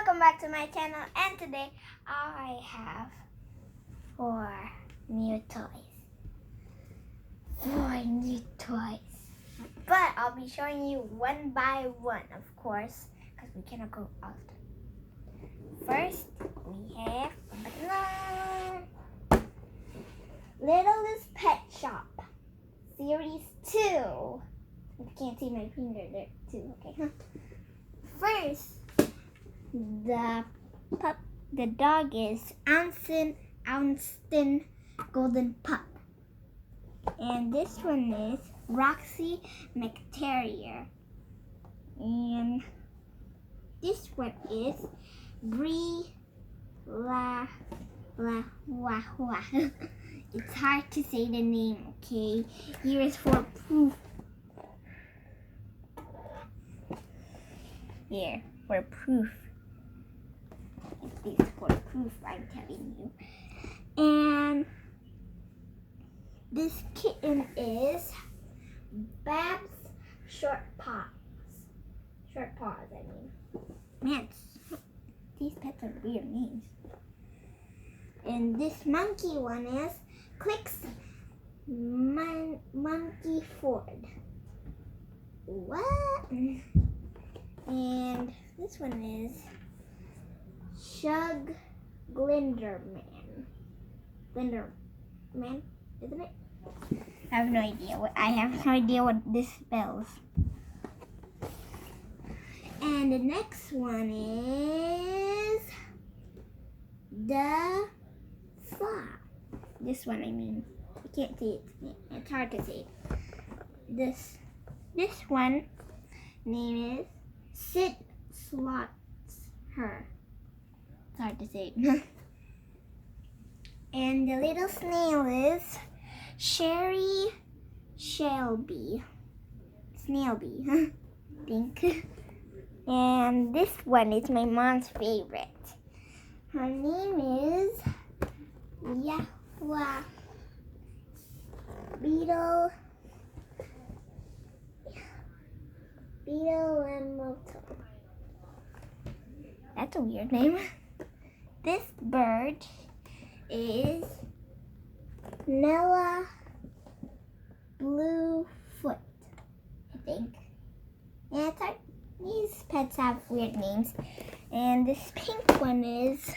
welcome back to my channel, and today I have 4 new toys. 4 new toys. But I'll be showing you one by one, of course, because we cannot go out. First, we have Littlest Pet Shop, Series 2. You can't see my finger there, too, okay? First, the dog is Anston Golden Pup. And this one is Roxy McTerrier. And this one is Brie La Wah Wah. It's hard to say the name, okay? Here is for proof. Here, for proof. This is for proof, I'm telling you. And this kitten is Babs Short Paws. Short Paws, I mean. Man, these pets are weird names. And this monkey one is Clicks Monkey Ford. What? And this one is Shug Glinderman. Glinderman, isn't it? I have no idea what this spells. And the next one is the This one, I mean. I can't see it. It's hard to say. This one name is Sid Slots Her. It's hard to say. And the little snail is Sherry Shelby. Snailby, I think. And this one is my mom's favorite. Her name is Yahwa Beetle Lemoto. That's a weird name. This bird is Nella Bluefoot, I think. Yeah, it's hard. These pets have weird names. And this pink one is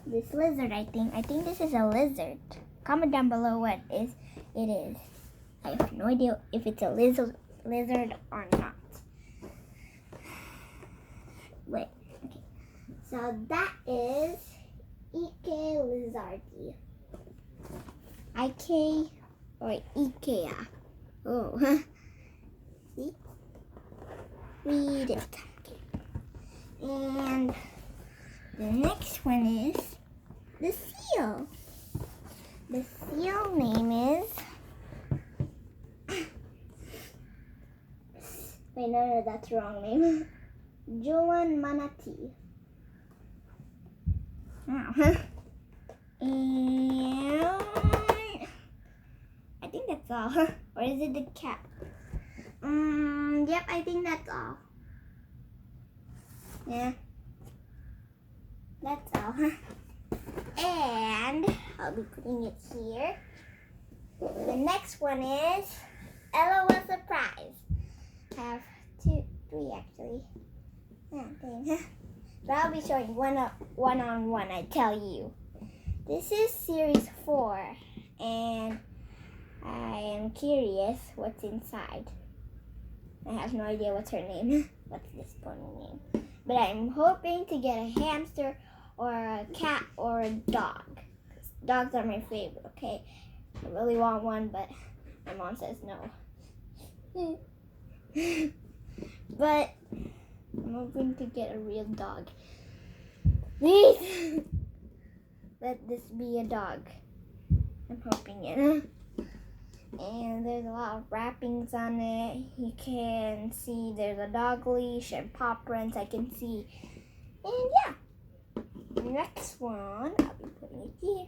this lizard, I think. I think this is a lizard. Comment down below what it is. I have no idea if it's a lizard or not. Wait, okay. So that is Ike Lizardi. Ike or Ikea. Oh, see? Read it. Okay. And the next one is the seal. The seal name is wait, no, that's the wrong name. Juan Manatee. Oh. And I think that's all. Or is it the cat? Yep, I think that's all. Yeah. That's all. And I'll be putting it here. The next one is LOL Surprise. I have 3 actually. Yeah, but I'll be showing one on one, I tell you. This is series 4, and I am curious what's inside. I have no idea what's her name. What's this pony name? But I'm hoping to get a hamster or a cat or a dog. Dogs are my favorite, okay? I really want one, but my mom says no. But I'm hoping to get a real dog. Please! Let this be a dog. I'm hoping it. And there's a lot of wrappings on it. You can see there's a dog leash and paw prints I can see. And yeah. Next one, I'll be putting it here.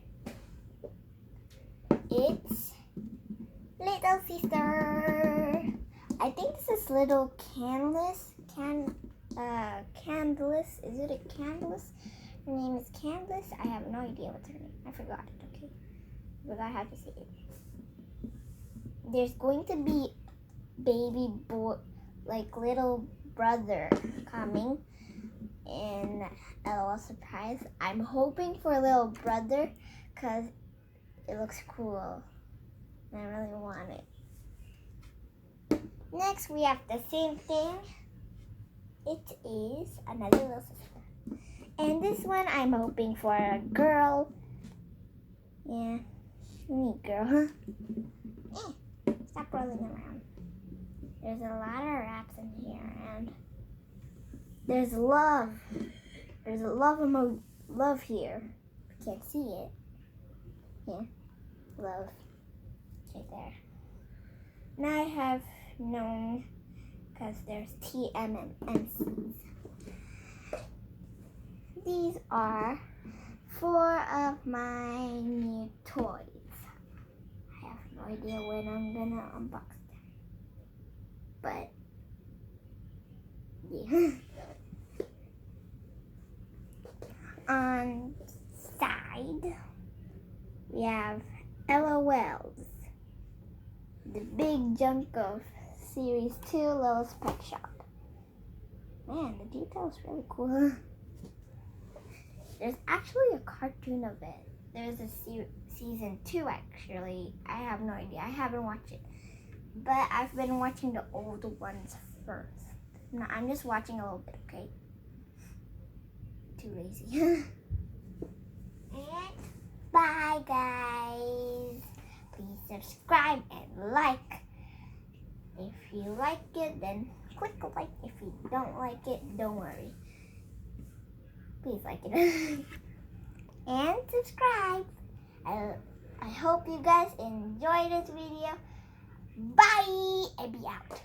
It's Little Sister. I think this is little Candace. Is it a Candace? Her name is Candace. I have no idea what's her name. I forgot it, okay? I forgot how to say it. There's going to be baby boy, like little brother coming in LOL Surprise. I'm hoping for a little brother because it looks cool. And I really want it. Next, we have the same thing. It is another little sister. And this one, I'm hoping for a girl. Yeah, neat girl, huh? Stop rolling around. There's a lot of wraps in here, and there's love. There's a love here. Can't see it. Yeah, love. Right there. Now I have known because there's TMMCs. These are 4 of my new toys. I have no idea when I'm gonna unbox them. But yeah. On side we have LOLs. The big junk of Series 2 Lil's Pet Shop. Man, the detail's really cool. There's actually a cartoon of it. There's a season 2 actually. I have no idea. I haven't watched it. But I've been watching the old ones first. No, I'm just watching a little bit, okay? Too lazy. And bye guys. Please subscribe and like. If you like it, then click like. If you don't like it, don't worry. Please like it. And subscribe. I hope you guys enjoyed this video. Bye! And be out.